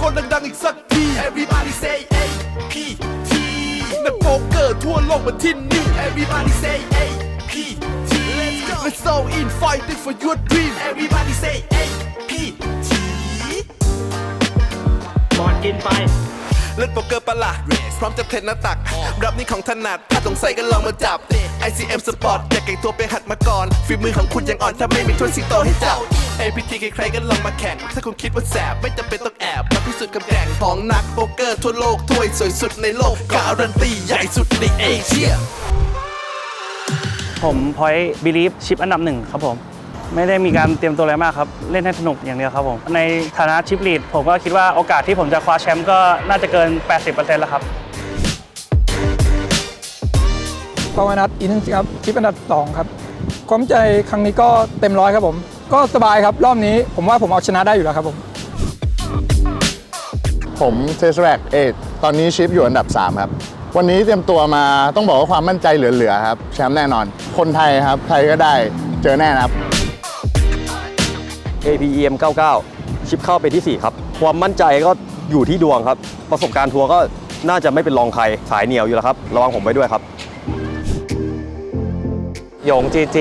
นดังๆอีกสักที Everybody say APT นักโป๊กเกอร์ทั่วโลกมาที่นี่ Everybody say APT Let's all in fighting for your dream Everybody say APT ก่อนกินไปเล่นโป๊กเกอร์ปะล่ะพร้อมจะเทรนหน้าตักรับนี่ของถนัดถ้าสงสัยก็ลองมาจับ ICM Sport อย่าเก่งตัวไปหัดมาก่อนฝีมือของคุณยังอ่อนถ้าไม่มีถ้วยสิงโตให้จับ APT ใครๆก็ลองมาแข่งถ้าคุณคิดว่าแสบไม่จำเป็นต้องแอบมาพิสูจน์กับแข่งของนักโป๊กเกอร์ทั่วโลกถ้วยสวยสุดในโลกการันตีใหญ่สุดในเอเชียผมพอยต์บิลีฟชิปอันดับหนึ่งครับผมไม่ได้มีการเตรียมตัวอะไรมากครับเล่นให้สนุกอย่างเดียวครับผมในฐานะชิปลีดผมก็คิดว่าโอกาสที่ผมจะคว้าแชมป์ก็น่าจะเกิน 80% แล้วครับภาวนัทอินครับชิปอันดับ2ครับความใจครั้งนี้ก็เต็มร้อยครับผมก็สบายครับรอบนี้ผมว่าผมเอาชนะได้อยู่แล้วครับผมเทสแรกตอนนี้ชิปอยู่อันดับ3ครับวันนี้เตรียมตัวมาต้องบอกว่าความมั่นใจเหลือๆครับแชมป์แน่นอนคนไทยครับใครก็ได้เจอแน่นะครับ APEM 99 ชิปเข้าไปที่ 4 ครับความมั่นใจก็อยู่ที่ดวงครับประสบการณ์ทัวร์ก็น่าจะไม่เป็นรองใครสายเหนียวอยู่แล้วครับระวังผมไว้ด้วยครับหยง GG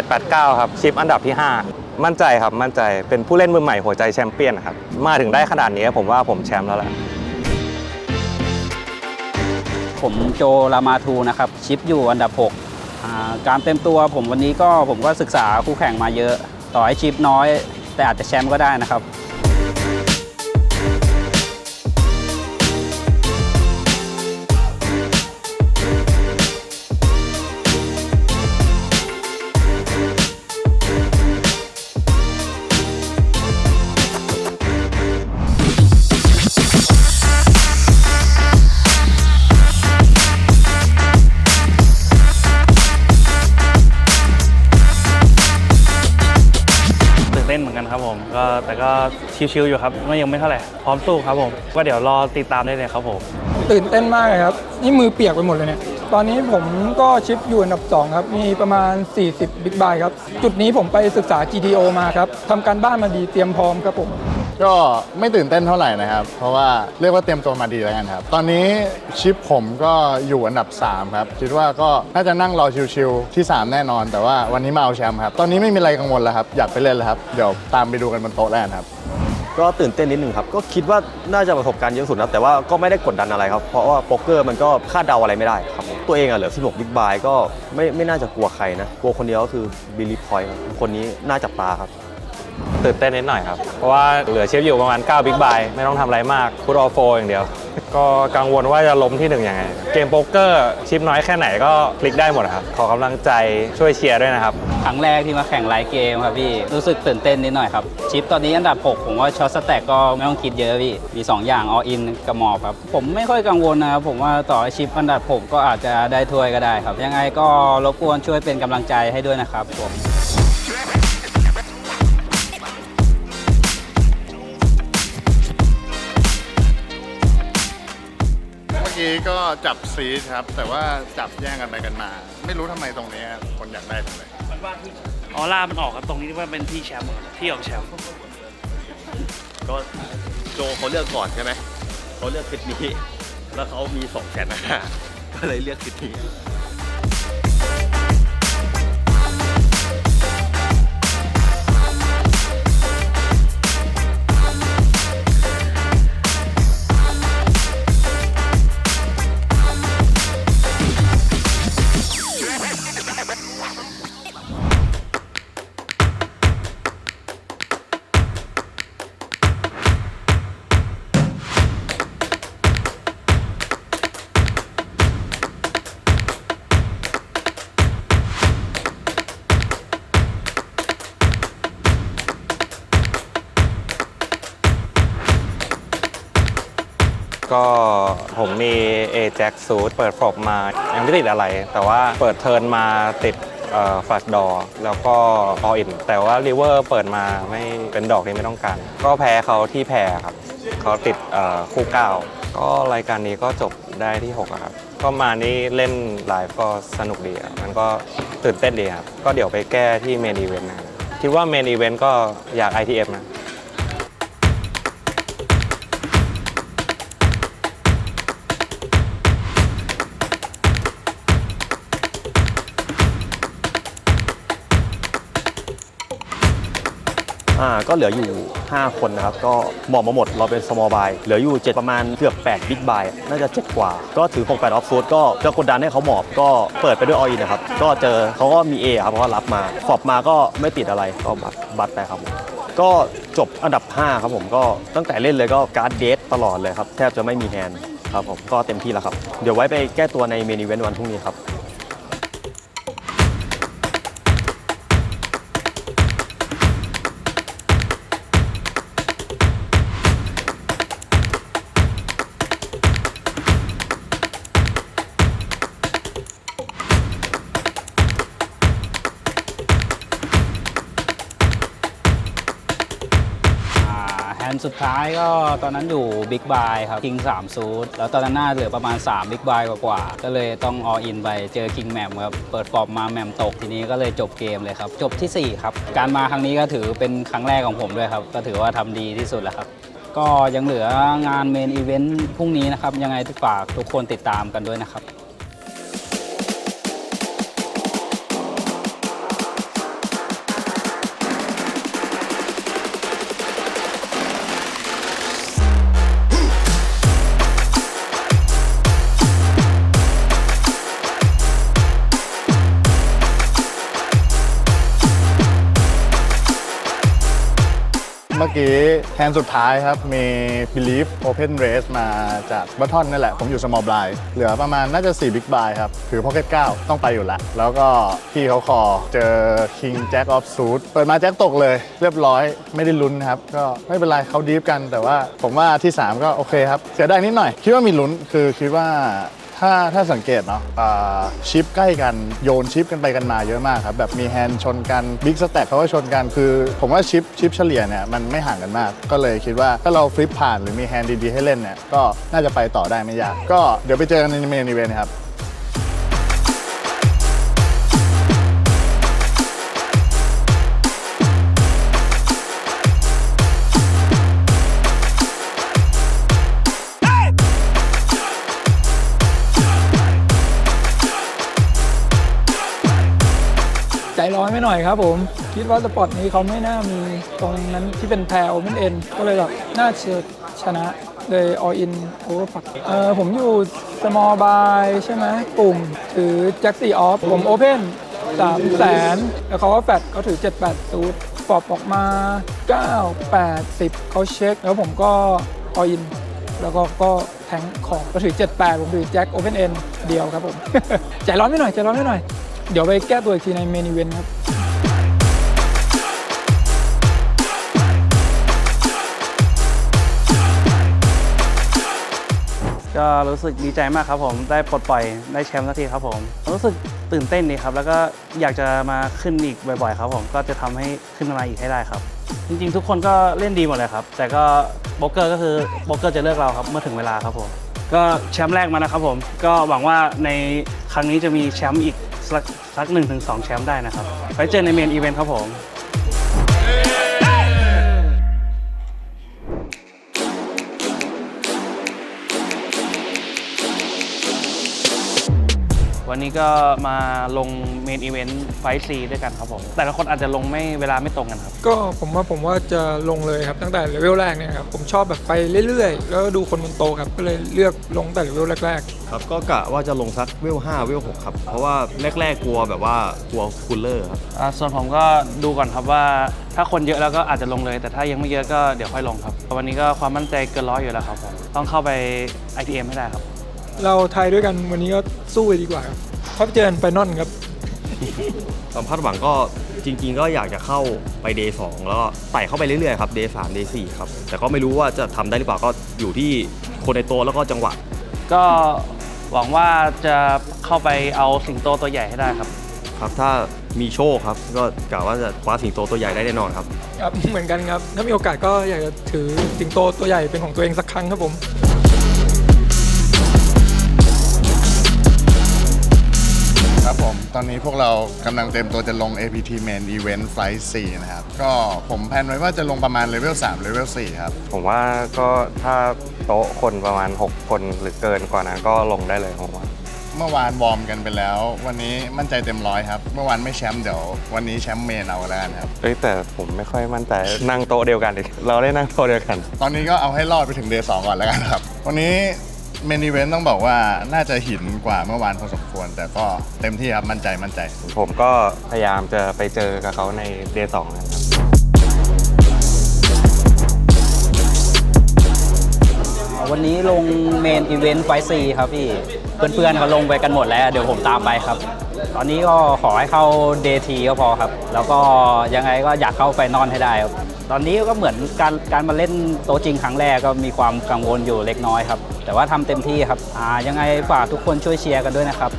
789ครับชิปอันดับที่5มั่นใจครับมั่นใจเป็นผู้เล่นมือใหม่หัวใจแชมเปี้ยนครับมาถึงได้ขนาดนี้ผมว่าผมแชมป์แล้วแหละผมโจรามาทูนะครับชิปอยู่อันดับ6การเต็มตัวผมวันนี้ผมก็ศึกษาคู่แข่งมาเยอะต่อให้ชิปน้อยแต่อาจจะแชมป์ก็ได้นะครับเล่นเหมือนกันครับผมก็แต่ก็ชิวๆอยู่ครับก็ยังไม่เท่าไหร่พร้อมสู้ครับผมก็เดี๋ยวรอติดตามได้เลยครับผมตื่นเต้นมากเลยครับนี่มือเปียกไปหมดเลยเนี่ยตอนนี้ผมก็ชิปอยู่อันดับ2ครับมีประมาณ40บิ๊กไบค์ครับจุดนี้ผมไปศึกษา GTO มาครับทำการบ้านมาดีเตรียมพร้อมครับผมก็ไม่ตื่นเต้นเท่าไหร่นะครับเพราะว่าเรียกว่าเตรียมตัวมาดีแล้วกันครับตอนนี้ชิปผมก็อยู่อันดับ3ครับคิดว่าก็น่าจะนั่งรอชิวๆที่3แน่นอนแต่ว่าวันนี้มาเอาแชมป์ครับตอนนี้ไม่มีอะไรกังวลแล้วครับอยากไปเล่นแล้วครับเดี๋ยวตามไปดูกันบนโต๊ะแล้วครับก็ตื่นเต้นนิดนึงครับก็คิดว่าน่าจะประสบการณ์เยอะสุดนะแต่ว่าก็ไม่ได้กดดันอะไรครับเพราะว่าโป๊กเกอร์มันก็คาดเดาอะไรไม่ได้ครับตัวเองเหลือ16บิ๊กไบค์ก็ไม่น่าจะกลัวใครนะกลัวคนเดียวก็คือบิลลี่พอยต์คนนี้น่าจับตาครับตื่นเต้นนิดหน่อยครับเพราะว่าเหลือชิปอยู่ประมาณ9บิ๊กไบค์ไม่ต้องทำอะไรมากพุทออฟโฟอย่างเดียวก็กังวลว่าจะล้มที่1ยังไงเกมโป๊กเกอร์ชิปน้อยแค่ไหนก็คลิกได้หมดครับขอกำลังใจช่วยเชียร์ด้วยนะครับครั้งแรกที่มาแข่งไลฟ์เกมครับพี่รู้สึกตื่นเต้นนิดหน่อยครับชิปตอนนี้อันดับ6ผมว่าช็อตสแต็กก็ไม่ต้องคิดเยอะพี่มี2อย่างออลอินกับหมอบครับผมไม่ค่อยกังวลนะครับผมว่าต่อชิปอันดับ6ก็อาจจะได้ถ้วยก็ได้ครับยังไงก็รบกวนช่วยเป็นกำลังใจให้ด้วยนะครับผมก็จับซีดครับแต่ว่าจับแย่งกันไปกันมาไม่รู้ทำไมตรงนี้คนอยากได้ทำไมออร่ามันออกกันตรงนี้ว่าเป็นที่แชมป์ที่ออกแชมป์ก็โจเขาเลือกก่อนใช่ไหมเขาเลือกคลิปนี้แล้วเขามี200,000ก็เลยเลือกคลิปนี้ก็ผมมี Ajax Suit เปิดฟลอปมายังไม่ติดอะไรแต่ว่าเปิดเทิร์นมาติดแฟลชดอร์แล้วก็ All In แต่ว่า River เปิดมาไม่เป็นดอกที่ไม่ต้องการก็แพ้เขาที่แพ้ครับเขาติดคู่9ก็รายการนี้ก็จบได้ที่6ครับก็มานี่เล่นไลฟ์ก็สนุกดีมันก็ตื่นเต้นดีครับก็เดี๋ยวไปแก้ที่เมนอีเวนต์นะคิดว่าเมนอีเวนต์ก็อยาก ITF นะ ก็เหลืออยู่ 5 คนนะครับก็หมอบมาหมดเราเป็น small buy เหลืออยู่ 7 ประมาณเกือบ 8 big buy น่าจะ 7 กว่า ก็ถือ 68 off road ก็จะกดดันให้เขาหมอบก็เปิดไปด้วย all in นะครับก็เจอเขาก็มี A ครับเพราะว่ารับมาฟอบมาก็ไม่ติดอะไรก็บัตไปครับก็จบอันดับ 5 ครับผมก็ตั้งแต่เล่นเลยก็การ์ดเดทตลอดเลยครับแทบจะไม่มีแฮนด์ครับผมก็เต็มที่แล้วครับเดี๋ยวไว้ไปแก้ตัวในเมนอีเวนต์วันพรุ่งนี้ครับ แฮนด์สุดท้ายก็ตอนนั้นอยู่บิ๊กบายครับคิง3ซูทแล้วตอนนั้นน่าเหลือประมาณ3บิ๊กบายกว่าๆก็เลยต้องออินไปเจอคิงแมมครับเปิดฟอร์มมาแมมตกทีนี้ก็เลยจบเกมเลยครับจบที่ 4 ครับการมาครั้งนี้ก็ถือเป็นครั้งแรกของผมด้วยครับก็ถือว่าทำดีที่สุดแล้วครับก็ยังเหลืองานเมนอีเวนต์พรุ่งนี้นะครับยังไงฝากทุกคนติดตามกันด้วยนะครับ เมื่อกี้แทนสุดท้ายครับมี Belief Open Race มาจากบัตทอนนี่แหละผมอยู่ Small Blind เหลือประมาณน่าจะ4 Big Buy ครับถือ Pocket 9ต้องไปอยู่ละแล้วก็พี่เขาคอเจอ King Jack of Suit เปิดมาแจ็คตกเลยเรียบร้อยไม่ได้ลุ้นครับก็ไม่เป็นไรเขาดีฟกันแต่ว่าผมว่าที่ 3 ก็โอเคครับเสียดายนิดหน่อยคิดว่ามีลุ้นคือคิดว่าถ้าสังเกตเนาะชิปใกล้กันโยนชิปกันไปกันมาเยอะมากครับแบบมีแฮนด์ชนกันบิ๊กสแต็กเขาก็ชนกันคือผมว่าชิปเฉลี่ยเนี่ยมันไม่ห่างกันมากก็เลยคิดว่าถ้าเราฟลิปผ่านหรือมีแฮนด์ดีๆให้เล่นเนี่ยก็น่าจะไปต่อได้ไม่ยากก็เดี๋ยวไปเจอกันในเมนอีเวนต์ครับ ใจร้อนไม่หน่อยครับผมคิดว่าสปอร์ตนี้เขาไม่น่ามีตรงนั้นที่เป็นแพรโอเ n นเอ็นก็เลยแบบน่าจะชนะเลย all in over ฝักผมอยู่ small buy ใช่ไหมปุ่มถือแจ็ค4 off ผม open 300,000แล้วเขาก็แฟดเขาถือ 78 ซูทปอบออกมา 9 8 10เขาเช็คแล้วผมก็ all in แล้วก็แทงของก็ถือ 78 ผมถือแจ็คโอเ n นเอ็นเดียวครับผม ใจร้อนไม่หน่อยใจร้อนไม่หน่อยเดี๋ยวไปแก้ตัวอีกทีในเมนอีเวนต์ครับก็รู้สึกดีใจมากครับผมได้ปลดปล่อยได้แชมป์สักทีครับผมรู้สึกตื่นเต้นดีครับแล้วก็อยากจะมาขึ้นอีกบ่อยๆครับผมก็จะทำให้ขึ้นมาอีกให้ได้ครับจริงๆทุกคนก็เล่นดีหมดเลยครับแต่ก็โบรกเกอร์ก็คือโบรกเกอร์จะเลือกเราครับเมื่อถึงเวลาครับผมก็แชมป์แรกมานะครับผมก็หวังว่าในครั้งนี้จะมีแชมป์อีกสัก 1-2 แชมป์ได้นะครับไปเจอในเมนอีเวนต์ครับผมวันนี้ก็มาลงเมนอีเวนต์ไฟท์ซีด้วยกันครับผมแต่ละคนอาจจะลงเวลาไม่ตรงกันครับก็ผมว่าจะลงเลยครับตั้งแต่เลเวลแรกเนี่ยครับผมชอบแบบไปเรื่อยๆแล้วดูคนมันโตครับก็เลยเลือกลงแต่เลเวลแรกๆครับก็กะว่าจะลงสักเวล5เวล6ครับเพราะว่าแรกๆกลัวแบบว่ากลัวคูลเลอร์ครับส่วนผมก็ดูก่อนครับว่าถ้าคนเยอะแล้วก็อาจจะลงเลยแต่ถ้ายังไม่เยอะก็เดี๋ยวค่อยลงครับวันนี้ก็ความมั่นใจเกิน100อยู่แล้วครับผมต้องเข้าไป ITM ให้ได้ครับเราไทยด้วยกันวันนี้ก็สู้ไปดีกว่าครับพบเจอกันไฟนอลครับความคาดหวังก็จริงๆก็อยากจะเข้าไป Day 2แล้วก็ไต่เข้าไปเรื่อยๆครับ Day 3 Day 4ครับแต่ก็ไม่รู้ว่าจะทำได้หรือเปล่าก็อยู่ที่คนในตัวแล้วก็จังหวะก็หวังว่าจะเข้าไปเอาสิงโตตัวใหญ่ให้ได้ครับครับถ้ามีโชคครับก็กะว่าจะคว้าสิงโตตัวใหญ่ได้แน่นอนครับครับเหมือนกันครับถ้ามีโอกาสก็อยากจะถือสิงโตตัวใหญ่เป็นของตัวเองสักครั้งครับผมครับผมตอนนี้พวกเรากำลังเต็มตัวจะลง APT Main Event Flight 4 นะครับก็ผมแพลนไว้ว่าจะลงประมาณเลเวล3เลเวล4ครับผมว่าก็ถ้าโต๊ะคนประมาณ6คนหรือเกินกว่านั้นก็ลงได้เลยผมว่า เมื่อวานวอร์มกันไปแล้ว วันนี้มั่นใจเต็มร้อยครับ เมื่อวานไม่แชมป์เดี๋ยววันนี้แชมป์เมนเอาแล้วกันครับ แต่ผมไม่ค่อยมั่นใจนั่งโต๊ะเดียวกันดิเราได้นั่งโต๊ะเดียวกัน ตอนนี้ก็เอาให้รอดไปถึงเดย์2ก่อนแล้วกันครับ วันนี้เมนอีเวนต์ต้องบอกว่าน่าจะหินกว่าเมื่อวานพอสมควร แต่ก็เต็มที่ครับมั่นใจ ผมก็พยายามจะไปเจอกับเขาในเดย์2นะครับ วันนี้ลงเมนอีเวนต์ไฟซีครับพี่ เพื่อนๆเขาลงไปกันหมดแล้ว เดี๋ยวผมตามไปครับ ตอนนี้ก็ขอให้เข้าเดย์ทีก็พอครับ แล้วก็ยังไงก็อยากเข้าไฟนอลให้ได้ครับ ตอนนี้ก็เหมือนการมาเล่นโต๊ะจริงครั้งแรกก็มีความกังวลอยู่เล็กน้อยครับ แต่ว่าทำเต็มที่ครับยังไงฝากทุกคนช่วยเชียร์กันด้วยนะครับ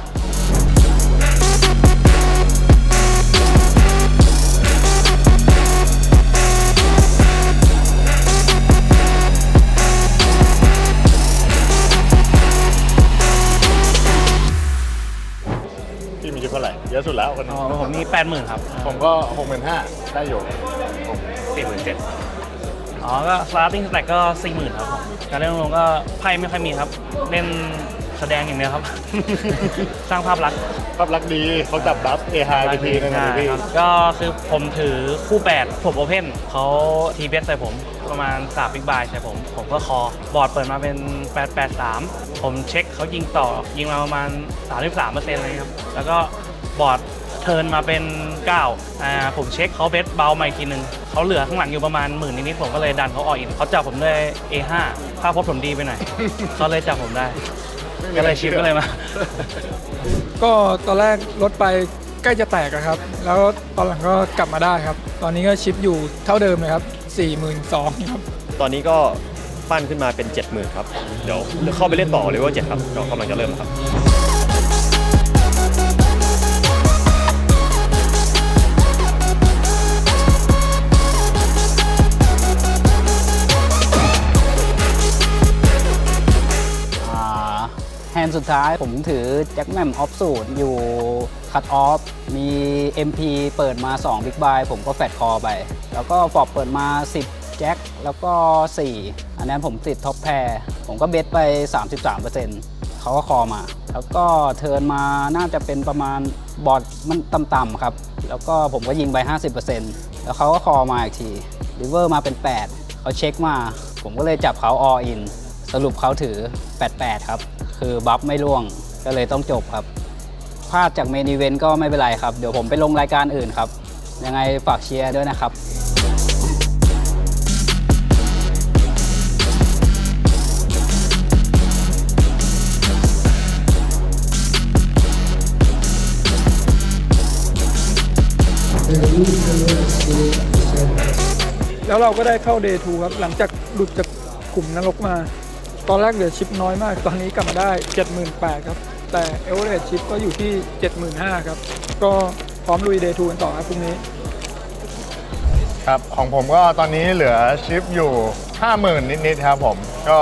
พี่มีชุดเท่าไหร่เยอะสุดแล้วคนนี้ ผมมี 80,000 ครับ ผมก็ 65,000ได้อยู่ อ๋อ ก็ starting stack ก็ 40,000 ครับผม การเล่นลงก็ไพ่ไม่ค่อยมีครับ เล่นแสดงอย่างเดียวครับ สร้างภาพลักษณ์ ภาพลักษณ์ดีเขาจับบัฟเอไฮไปทีนึงนะพี่ ครับก็คือผมถือคู่ 8 ผมโอเพนเขาทีเบสใส่ผมประมาณ3บิ๊กบายใส่ผมก็คอบอร์ดเปิดมาเป็น 883 ผมเช็คเขายิงต่อยิงมาประมาณ 33%เลยครับ แล้วก็บอร์ดเทิร์นมาเป็น 9ผมเช็คเขาเบสเบามาอีกทีนึงเขาเหลือข้างหลังอยู่ประมาณ10,000นิดๆผมก็เลยดันเขาออกอินเขาจับผมด้วย A5 ภาพพจน์ผมดีไปหน่อย เขาเลยจับผมได้ก็เลยชิปก็เลยมา ก็ตอนแรกลดไปใกล้จะแตกอะครับ แล้วตอนหลังก็กลับมาได้ครับ ตอนนี้ก็ชิปอยู่เท่าเดิมเลยครับ 42,000 ครับ ตอนนี้ก็ปั้นขึ้นมาเป็น 70,000 ครับ เดี๋ยวเข้าไปเล่นต่อเลเวล7ครับเดี๋ยวกำลังจะเริ่มครับ แฮนด์สุดท้ายผมถือแจ็คแมมออฟสูตรอยู่คัตออฟมี MP เปิดมา 2 บิ๊กบายผมก็แฟดคอไป แล้วก็ฟอบเปิดมา 10 แจ็คแล้วก็ 4 อันนั้นผมติดท็อปแพรผมก็เบสไป 33%เขาก็คอมา แล้วก็เทิร์นมาน่าจะเป็นประมาณบอร์ดมันต่ำๆครับ แล้วก็ผมก็ยิงไป 50%แล้วเขาก็คอมาอีกทีริเวอร์มาเป็น 8 เขาเช็คมา ผมก็เลยจับเขาออินสรุปเขาถือ 88 ครับ คือบัฟไม่ร่วงก็เลยต้องจบครับพลาดจากเมนอีเวนต์ก็ไม่เป็นไรครับ เดี๋ยวผมไปลงรายการอื่นครับ ยังไงฝากเชียร์ด้วยนะครับ แล้วเราก็ได้เข้า Day 2 ครับ หลังจากหลุดจากกลุ่มนรกมา ตอนแรกเหลือชิปน้อยมาก ตอนนี้กลับมาได้ 78,000 ครับ แต่เอเวอเรจชิปก็อยู่ที่ 75,000 ครับ ก็พร้อมลุย Day 2 กันต่อครับพรุ่งนี้ ครับของผมก็ตอนนี้เหลือชิปอยู่ 50,000 นิดๆครับผมก็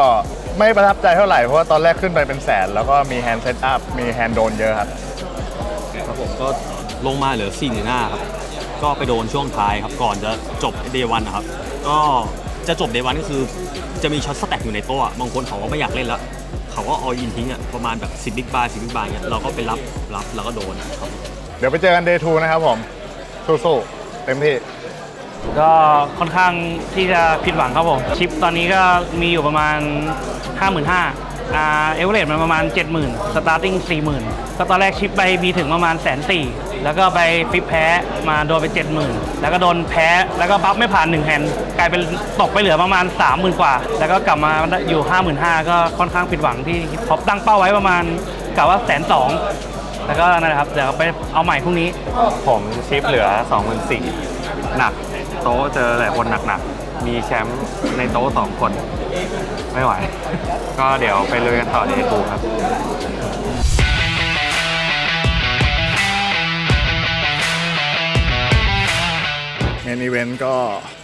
ไม่ประทับใจเท่าไหร่เพราะว่าตอนแรกขึ้นไปเป็นแสนแล้วก็มีแฮนด์เซตอัพมีแฮนด์โดนเยอะครับ ครับผมก็ลงมาเหลือ4-5ครับก็ไปโดนช่วงท้ายครับก่อนจะจบเดย์วันนะครับก็จะจบเดย์วันก็คือจะมีช็อตสแต็กอยู่ในโต๊ะบางคนเขาก็ไม่อยากเล่นแล้วเขาก็ออินทิ้งอ่ะประมาณแบบ10บิ๊กบาย10บิ๊กบายเงี้ยเราก็ไปรับแล้วก็โดนครับ เดี๋ยวไปเจอกัน Day 2 นะครับผมสู้ๆเต็มที่ ก็ค่อนข้างที่จะผิดหวังครับผม ชิปตอนนี้ก็มีอยู่ประมาณ 55,000เอเวอเรจมันประมาณ 70,000 สตาร์ติ้ง 40,000 ก็ตอนแรกชิปไปมีถึงประมาณ 140,000 แล้วก็ไปฟิปแพ้มาโดนไป 70,000 แล้วก็โดนแพ้แล้วก็บัฟไม่ผ่าน1แฮนด์กลายเป็นตกไปเหลือประมาณ 30,000 กว่า แล้วก็กลับมาอยู่ 55,000 ก็ค่อนข้างผิดหวังที่ท็อปตั้งเป้าไว้ประมาณกะว่า 120,000 แล้วก็นั่นแหละครับเดี๋ยวไปเอาใหม่พรุ่งนี้ ผมชิปเหลือ 24,000 หนักโต๊ะเจอหลายคนหนักๆมีแชมป์ในโต๊ะ2 คนไม่ไหว ก็เดี๋ยวไปลุยกันต่อเดย์ 2 ครับ เมนอีเวนต์ก็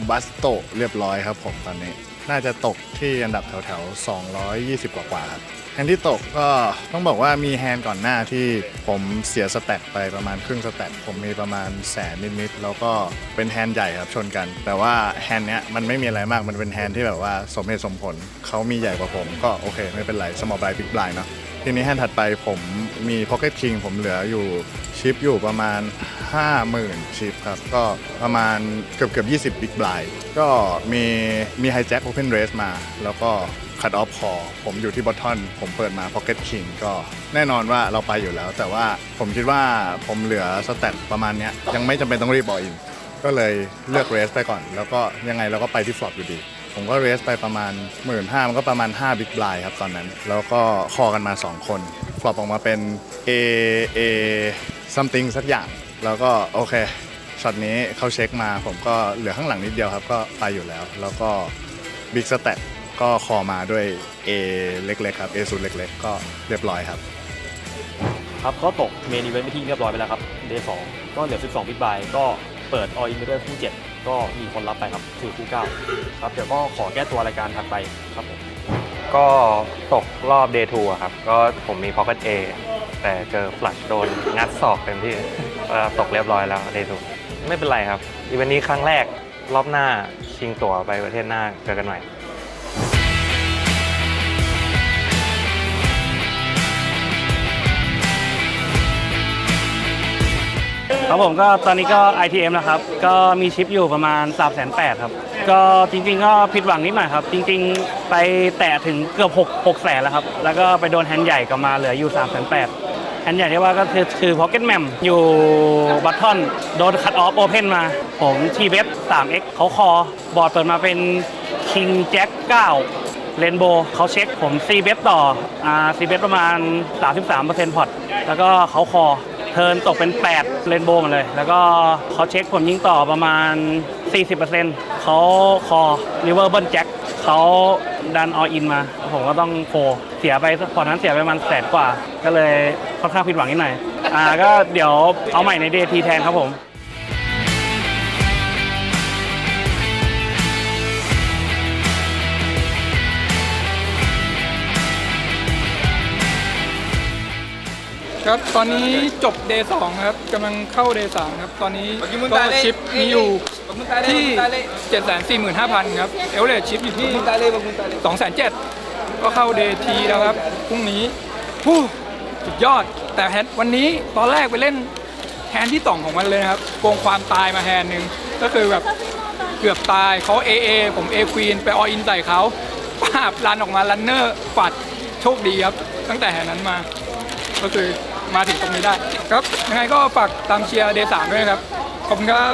บัสโตเรียบร้อยครับผมตอนนี้ น่าจะตกที่อันดับแถวๆ220 กว่าๆครับแฮนด์ที่ตกก็ต้องบอกว่ามีแฮนด์ก่อนหน้าที่ผมเสียสแต็กไปประมาณครึ่งสแต็กผมมีประมาณแสนนิดๆแล้วก็เป็นแฮนด์ใหญ่ครับชนกัน แต่ว่าแฮนด์เนี้ยมันไม่มีอะไรมากมันเป็นแฮนด์ที่แบบว่าสมเหตุสมผลเขามีใหญ่กว่าผมก็โอเคไม่เป็นไร small blind big blind เนาะ ทีนี้แฮนด์ถัดไปผมมี Pocket King ผมเหลืออยู่ชิปอยู่ประมาณ 50,000 ชิปครับ ก็ประมาณเกือบ20 Big Blind ก็มี Hijack Open Race มา แล้วก็ Cut Off Call ผมอยู่ที่ Bottom ผมเปิดมา Pocket King ก็แน่นอนว่าเราไปอยู่แล้ว แต่ว่าผมคิดว่าผมเหลือสแตทประมาณเนี้ยยังไม่จำเป็นต้องรีบ all in ก็เลยเลือกเรสไปก่อน แล้วก็ยังไงเราก็ไปที่ฟลอปอยู่ดี ผมก็เรสไปประมาณ 15,000 มันก็ประมาณ5 Big Blind ครับตอนนั้น แล้วก็คอกันมา 2 คนฟลอปออกมาเป็น A something สักอย่าง แล้วก็โอเคช็อตนี้เขาเช็คมาผมก็เหลือข้างหลังนิดเดียวครับก็ไปอยู่แล้ว แล้วก็ Big Stat ก็คอมาด้วย A เล็กๆครับ A ศูนย์เล็กๆ ก็เรียบร้อยครับ ครับก็ตกเมนอีเวนต์ไปที่เรียบร้อยไปแล้วครับเดย์2ก็เหลือ12 Big Buy ก็เปิดอออินไปด้วยคู่ 7 ก็มีคนรับไปครับคือคู่ 9 ครับเดี๋ยวก็ขอแก้ตัวรายการถัดไปครับผม ก็ตกรอบ Day 2อะครับ ก็ผมมี Pocket A แต่เจอ Flush โดนงัดศอกเต็มที่ก็ตกเรียบร้อยแล้ว Day 2ไม่เป็นไรครับ อีเวนต์นี้ครั้งแรกรอบหน้าชิงตั๋วไปประเทศหน้าเจอกันใหม่ ครับผมก็ตอนนี้ก็ ITM นะครับ ก็มีชิปอยู่ประมาณ 380,000 ครับ ก็จริงๆก็ผิดหวังนิดหน่อยครับ จริงๆไปแตะถึงเกือบ6แสนแล้วครับ แล้วก็ไปโดนแฮนด์ใหญ่กลับมาเหลืออยู่ 380,000 แฮนด์ใหญ่ที่ว่าก็คือ Pocket Mem อยู่บัตทอนโดนคัตออฟโอเพนมา ผมทีเบฟ 3X เขาคอบอร์ดเปิดมาเป็น King Jack 9 เรนโบว์เขาเช็คผมซีเบฟต่อซีเบฟประมาณ 33% พอร์ต แล้วก็เขาคอเทิร์นตกเป็น8เรนโบว์หมดเลย แล้วก็เขาเช็คผมยิงต่อประมาณ 40% เขาคอริเวอร์เบิลแจ็คเขาดันออินมา ผมก็ต้องโฟเสียไปพอร์ตนั้นเสียไปประมาณแสนกว่า ก็เลยค่อนข้างผิดหวังนิดหน่อยก็เดี๋ยวเอาใหม่ในเดทีแทนครับผม ครับตอนนี้จบ Day 2 ครับกำลังเข้า Day 3 ครับ ตอนนี้ก็ชิปมีอยู่ที่ 745,000 ครับ เอลเลชิปอยู่ที่ 207,000 ก็เข้า Day T แล้วครับ พรุ่งนี้สุดยอด แต่วันนี้ตอนแรกไปเล่นแฮนด์ที่ 2 ของมันเลยนะครับ โกงความตายมาแฮนด์หนึ่งก็คือแบบเกือบตายเขา AA ผม A Queen ไปออินใส่เขาปาบรันออกมารันเนอร์ฝัดโชคดีครับ ตั้งแต่แฮนด์นั้นมา ก็คือมาถึงตรงนี้ได้ครับยังไงก็ฝากตามเชียร์ Day 3 ด้วยนะครับ ขอบคุณครับ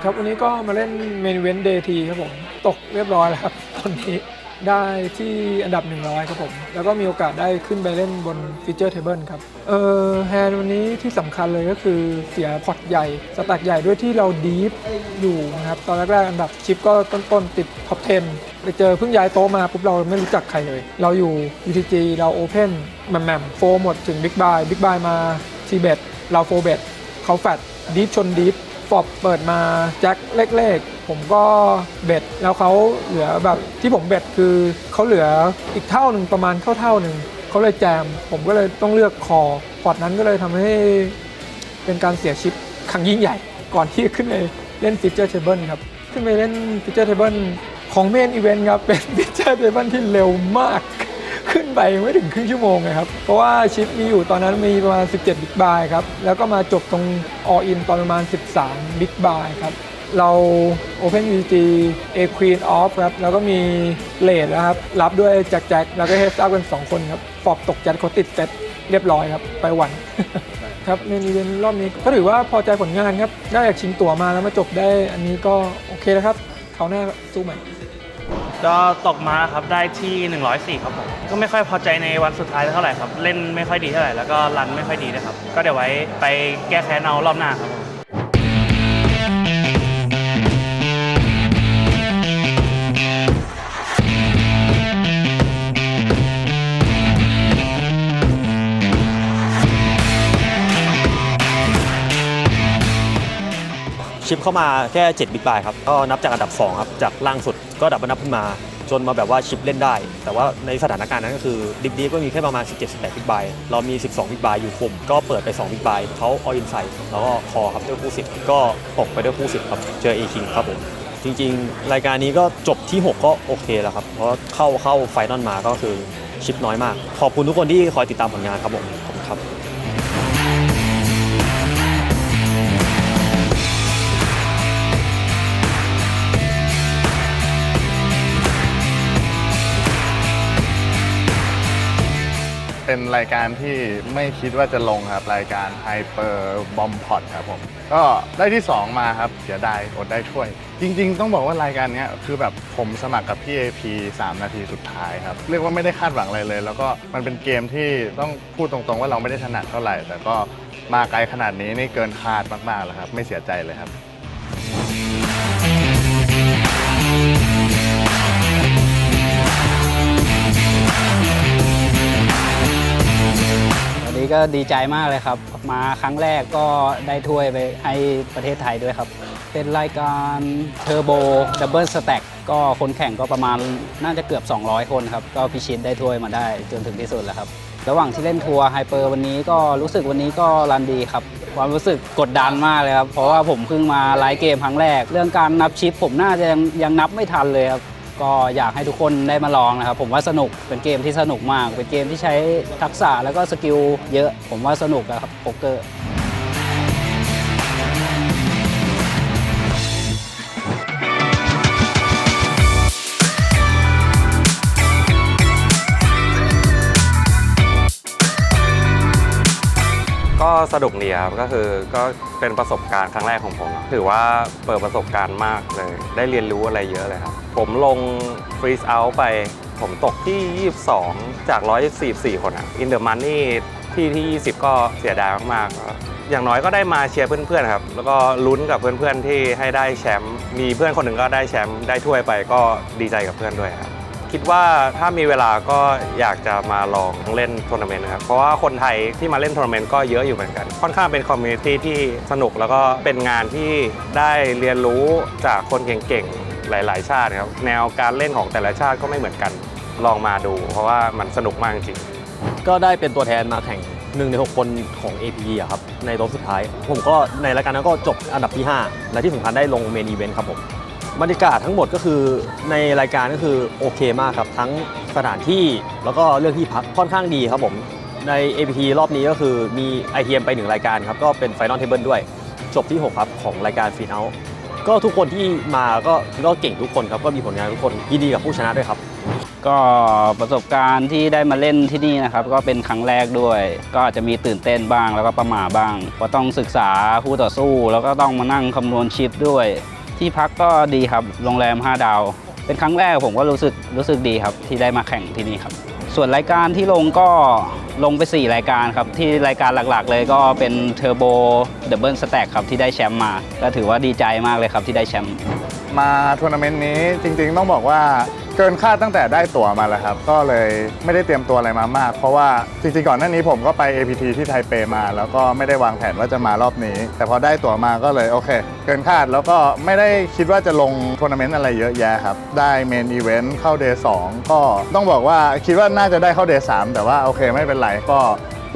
ครับวันนี้ก็มาเล่นเมนเวนเดย์ทีครับผม ตกเรียบร้อยแล้วครับ ตอนนี้ได้ที่อันดับ 100 ครับผม แล้วก็มีโอกาสได้ขึ้นไปเล่นบนฟีเจอร์เทเบิลครับแฮนด์วันนี้ที่สำคัญเลยก็คือเสียพอร์ตใหญ่สแต็กใหญ่ด้วยที่เราดีฟอยู่นะครับ ตอนแรกๆอันดับชิปก็ต้นๆติดท็อป 10 ไปเจอเพิ่งย้ายโต๊ะมาปุ๊บเราไม่รู้จักใครเลย เราอยู่ UTG เรา Open แหม่มโฟหมดถึง Big Buy มา T-Bet เราโฟเบ็ดเขาแฟตดีฟชนดีฟฟอบเปิดมาแจ็คเล็กๆผมก็เบ็ดแล้วเขาเหลือแบบที่ผมเบ็ดคือเขาเหลืออีกเท่าหนึ่งประมาณเท่าหนึ่งเขาเลยแจมผมก็เลยต้องเลือกคอพอร์ตนั้นก็เลยทำให้เป็นการเสียชิปครั้งยิ่งใหญ่ก่อนที่ขึ้นไปเล่นฟีเจอร์เทเบิลครับขึ้นไปเล่นฟีเจอร์เทเบิลของเมนอีเวนต์ครับเป็นฟีเจอร์เทเบิลที่เร็วมากขึ้นไปไม่ถึงครึ่งชั่วโมงเลยครับเพราะว่าชิปมีอยู่ตอนนั้นมีประมาณ17 Big Buy ครับแล้วก็มาจบตรง All In ตอนประมาณ13 Big Buy ครับเรา Open UTG A Queen Off ครับแล้วก็มีเลดนะครับรับด้วยแจ็คแล้วก็ Heads Up กัน 2 คนครับฟอบตกแจ็คเขาติดเซตเรียบร้อยครับไปหวัน ครับในอีเวนต์รอบนี้ก็ถือว่าพอใจผลงานครับได้จากชิงตั๋วมาแล้วมาจบได้อันนี้ก็โอเคแล้วครับเขาวหน้าสู้ใหม่ ก็ตกมาครับได้ที่ 104 ครับผมก็ไม่ค่อยพอใจในวันสุดท้ายเท่าไหร่ครับเล่นไม่ค่อยดีเท่าไหร่แล้วก็รันไม่ค่อยดีด้วยครับก็เดี๋ยวไว้ไปแก้แค้นเอารอบหน้าครับผม ชิปเข้ามาแค่7 Big Buy ครับก็นับจากอันดับ2ครับจากล่างสุดก็ดับนับขึ้นมา จนมาแบบว่าชิปเล่นได้ แต่ว่าในสถานการณ์นั้นก็คือดิฟนี้ก็มีแค่ประมาณ 17-18 บิ๊กไบค์เรามี 12 บิ๊กไบค์อยู่คุมก็เปิดไป 2 บิ๊กไบค์เขาอออินใส่แล้วก็คอครับด้วยคู่10ก็ตกไปด้วยคู่10ครับเจอ A King ครับผมจริงๆรายการนี้ก็จบที่ 6 ก็โอเคแล้วครับเพราะเข้าไฟนอลมาก็คือชิปน้อยมากขอบคุณทุกคนที่คอยติดตามผลงานครับผมขอบคุณครับเป็นรายการที่ไม่คิดว่าจะลงครับรายการ Hyper Bomb Pot ครับผมก็ได้ที่ 2 มาครับเสียดายอดได้ถ้วย จริงๆต้องบอกว่ารายการนี้คือแบบผมสมัครกับพี่ AP 3 นาทีสุดท้ายครับเรียกว่าไม่ได้คาดหวังอะไรเลย แล้วก็มันเป็นเกมที่ต้องพูดตรงๆว่าเราไม่ได้ถนัดเท่าไหร่ แต่ก็มาไกลขนาดนี้นี่เกินคาดมากๆแล้วครับไม่เสียใจเลยครับ วันนี้ก็ดีใจมากเลยครับมาครั้งแรกก็ได้ถ้วยไปให้ประเทศไทยด้วยครับเป็นรายการเทอร์โบดับเบิลสแต็กก็คนแข่งก็ประมาณน่าจะเกือบ200 คนครับก็พิชิตได้ถ้วยมาได้จนถึงที่สุดแล้วครับระหว่างที่เล่นทัวร์ไฮเปอร์วันนี้ก็รู้สึกวันนี้ก็รันดีครับความรู้สึกกดดันมากเลยครับเพราะว่าผมเพิ่งมาไลฟ์เกมครั้งแรกเรื่องการนับชิปผมน่าจะยังนับไม่ทันเลยครับก็อยากให้ทุกคนได้มาลองนะครับผมว่าสนุกเป็นเกมที่สนุกมากเป็นเกมที่ใช้ทักษะแล้วก็สกิลเยอะผมว่าสนุกครับโป๊กเกอร์ก็สนุกดีครับก็เป็นประสบการณ์ครั้งแรกของผมถือว่าเปิดประสบการณ์มากเลยได้เรียนรู้อะไรเยอะเลยครับผมลงฟรีซเอาท์ไปผมตกที่ 22 จาก 144 คนอินเดอร์มันนี่ที่ 20 ก็เสียดายมากๆอย่างน้อยก็ได้มาเชียร์เพื่อนๆครับแล้วก็ลุ้นกับเพื่อนๆที่ให้ได้แชมป์มีเพื่อนคนหนึ่งก็ได้แชมป์ได้ถ้วยไปก็ดีใจกับเพื่อนด้วยครับคิดว่าถ้ามีเวลาก็อยากจะมาลองเล่นทัวร์นาเมนต์นะครับเพราะว่าคนไทยที่มาเล่นทัวร์นาเมนต์ก็เยอะอยู่เหมือนกันค่อนข้างเป็นคอมมูนิตี้ที่สนุกแล้วก็เป็นงานที่ได้เรียนรู้จากคนเก่งๆหลายๆชาติครับแนวการเล่นของแต่ละชาติก็ไม่เหมือนกันลองมาดูเพราะว่ามันสนุกมากจริงก็ได้เป็นตัวแทนมาแข่ง1 ใน 6 คนของ AP อะครับในรอบสุดท้ายผมก็ในรายการนั้นก็จบอันดับที่ 5 และที่สำคัญได้ลงเมนอีเวนต์ครับผมบรรยากาศทั้งหมดก็คือในรายการก็คือโอเคมากครับทั้งสถานที่แล้วก็เรื่องที่พักค่อนข้างดีครับผมใน APT รอบนี้ก็คือมี ITM ไป1 รายการครับก็เป็น Final Table ด้วยจบที่ 6 ครับของรายการ Fit Out ก็ทุกคนที่มาก็เก่งทุกคนครับก็มีผลงานทุกคนยินดีกับผู้ชนะด้วยครับก็ประสบการณ์ที่ได้มาเล่นที่นี่นะครับก็เป็นครั้งแรกด้วยก็อาจจะมีตื่นเต้นบ้างแล้วก็ประหม่าบ้างเพราะต้องศึกษาคู่ต่อสู้แล้วก็ต้องมานั่งคำนวณชิปด้วยที่พักก็ดีครับโรงแรม5 ดาวเป็นครั้งแรกผมก็รู้สึกดีครับที่ได้มาแข่งที่นี่ครับส่วนรายการที่ลงก็ลงไป4 รายการครับที่รายการหลักๆเลยก็เป็นเทอร์โบดับเบิลสแต็กครับที่ได้แชมป์มาก็ถือว่าดีใจมากเลยครับที่ได้แชมป์มาทัวร์นาเมนต์นี้จริงๆต้องบอกว่าเกินคาดตั้งแต่ได้ตั๋วมาแล้วครับก็เลยไม่ได้เตรียมตัวอะไรมามากเพราะว่าจริงๆก่อนหน้านี้ผมก็ไป APT ที่ไทเปมาแล้วก็ไม่ได้วางแผนว่าจะมารอบนี้แต่พอได้ตั๋วมาก็เลยโอเคเกินคาดแล้วก็ไม่ได้คิดว่าจะลงทัวร์นาเมนต์อะไรเยอะแยะครับได้เมนอีเวนต์เข้าเดย์2ก็ต้องบอกว่าคิดว่าน่าจะได้เข้าเดย์3แต่ว่าโอเคไม่เป็นไรก็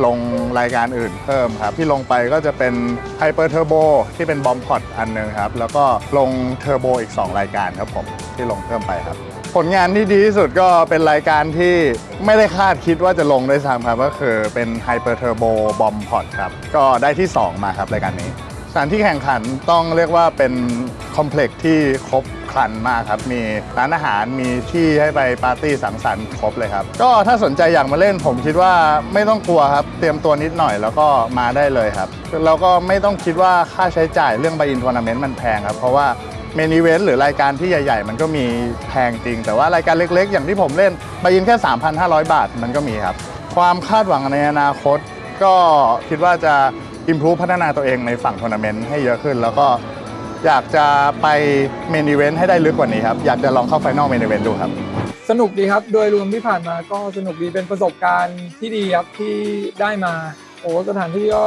ลงรายการอื่นเพิ่มครับที่ลงไปก็จะเป็น Hyper Turbo ที่เป็นบอมพอตอันนึงครับแล้วก็ลงเทอร์โบอีก2 รายการครับผมที่ลงเพิ่มไปครับผลงานที่ดีที่สุดก็เป็นรายการที่ไม่ได้คาดคิดว่าจะลงด้วยซ้ำครับก็คือเป็น Hyper Turbo Bomb Pot ครับก็ได้ที่ 2 มาครับรายการนี้สถานที่แข่งขันต้องเรียกว่าเป็นคอมเพล็กซ์ที่ครบครันมากครับมีร้านอาหารมีที่ให้ไปปาร์ตี้สังสรรค์ครบเลยครับก็ถ้าสนใจอยากมาเล่นผมคิดว่าไม่ต้องกลัวครับเตรียมตัวนิดหน่อยแล้วก็มาได้เลยครับแล้วก็ไม่ต้องคิดว่าค่าใช้จ่ายเรื่องไบอินทัวร์นาเมนต์มันแพงครับเพราะว่าเมนอีเวนต์หรือรายการที่ใหญ่ๆมันก็มีแพงจริงแต่ว่ารายการเล็กๆอย่างที่ผมเล่นไบอินแค่ 3,500 บาทมันก็มีครับความคาดหวังในอนาคตก็คิดว่าจะimprove พัฒนาตัวเองในฝั่งทัวร์นาเมนต์ให้เยอะขึ้นแล้วก็อยากจะไปเมนอีเวนต์ให้ได้ลึกกว่านี้ครับอยากจะลองเข้าไฟนอลเมนอีเวนต์ดูครับสนุกดีครับโดยรวมที่ผ่านมาก็สนุกดีเป็นประสบการณ์ที่ดีครับที่ได้มาโอ้สถานที่ก็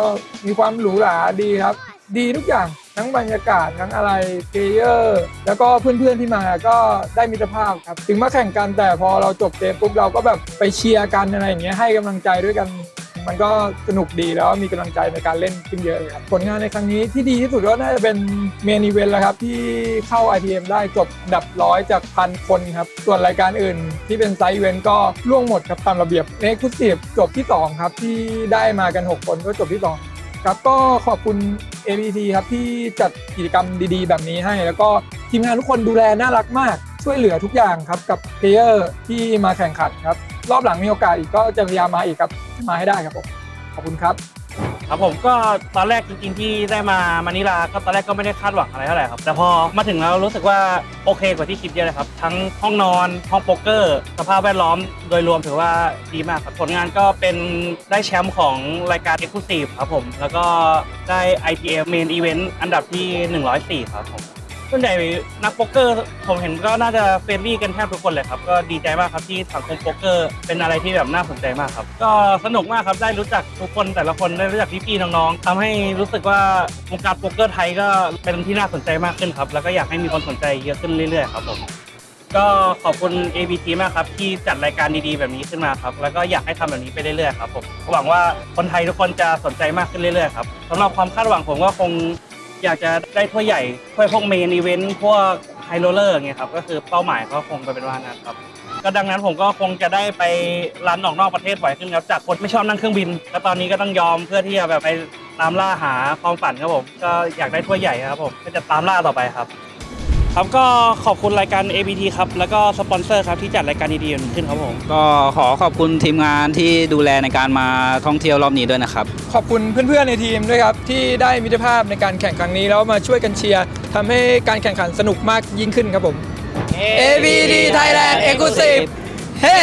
มีความหรูหราดีครับดีทุกอย่าง ทั้งบรรยากาศทั้งอะไรเพลเยอร์แล้วก็เพื่อนๆที่มาก็ได้มิตรภาพครับถึงมาแข่งกันแต่พอเราจบเกมปุ๊บเราก็แบบไปเชียร์กันอะไรอย่างเงี้ยให้กำลังใจด้วยกันมันก็สนุกดีแล้วมีกำลังใจในการเล่นขึ้นเยอะเลยครับผลงานในครั้งนี้ที่ดีที่สุดก็น่าจะเป็นเมนอีเวนต์แล้วครับที่เข้า ITM ได้จบอันดับ100 จาก 1,000 คนครับส่วนรายการอื่นที่เป็นไซด์อีเวนต์ก็ล่วงหมดครับตามระเบียบในคุซีฟจบที่2ครับที่ได้มากัน6คนก็จบที่2ครับก็ขอบคุณ ABT ครับที่จัดกิจกรรมดีๆแบบนี้ให้แล้วก็ทีมงานทุกคนดูแลน่ารักมากช่วยเหลือทุกอย่างครับกับเพลเยอร์ที่มาแข่งขันครับรอบหลังมีโอกาสอีกก็จะพยายามมาอีกครับมาให้ได้ครับผมขอบคุณครับ ครับผมก็ตอนแรกจริงๆที่ได้มานิลาก็ตอนแรกก็ไม่ได้คาดหวังอะไรเท่าไหร่ครับแต่พอมาถึงแล้วรู้สึกว่าโอเคกว่าที่คิดเยอะเลยครับทั้งห้องนอนห้องโป๊กเกอร์สภาพแวดล้อมโดยรวมถือว่าดีมากครับผลงานก็เป็นได้แชมป์ของรายการ Exclusive ครับผมแล้วก็ได้ ITM Main Event อันดับที่ 104 ครับผมส่วนใหญ่นักโป๊กเกอร์ผมเห็นก็น่าจะเฟรนลี่กันแทบทุกคนเลยครับก็ดีใจมากครับที่สังคมโป๊กเกอร์เป็นอะไรที่แบบน่าสนใจมากครับก็สนุกมากครับได้รู้จักทุกคนแต่ละคนได้รู้จักพี่ๆน้องๆทำให้รู้สึกว่าวงการโป๊กเกอร์ไทยก็เป็นที่น่าสนใจมากขึ้นครับแล้วก็อยากให้มีคนสนใจเยอะขึ้นเรื่อยๆครับผมก็ขอบคุณ ABT มากครับที่จัดรายการดีๆแบบนี้ขึ้นมาครับแล้วก็อยากให้ทำแบบนี้ไปเรื่อยๆครับผมหวังว่าคนไทยทุกคนจะสนใจมากขึ้นเรื่อยๆครับสำหรับความคาดหวังผมก็คงอยากจะได้ถ้วยใหญ่ถ้วยพวกเมนอีเวนต์พวกไฮโรลเลอร์เงี้ยครับก็คือเป้าหมายก็คงไปเป็นว่านั้นครับก็ดังนั้นผมก็คงจะได้ไปรันออกนอกประเทศบ่อยขึ้นครับจากคนไม่ชอบนั่งเครื่องบินแล้วตอนนี้ก็ต้องยอมเพื่อที่จะแบบไปตามล่าหาความฝันครับผมก็อยากได้ถ้วยใหญ่ครับผมก็จะตามล่าต่อไปครับครับก็ขอบคุณรายการ ABT ครับแล้วก็สปอนเซอร์ครับที่จัดรายการดีๆขึ้นครับผม ก็ขอขอบคุณทีมงานที่ดูแลในการมาท่องเที่ยวรอบนี้ด้วยนะครับ ขอบคุณเพื่อนๆในทีมด้วยครับที่ได้มิตรภาพในการแข่งครั้งนี้แล้วมาช่วยกันเชียร์ทำให้การแข่งขันสนุกมากยิ่งขึ้นครับผม ABT Thailand Exclusive เฮ้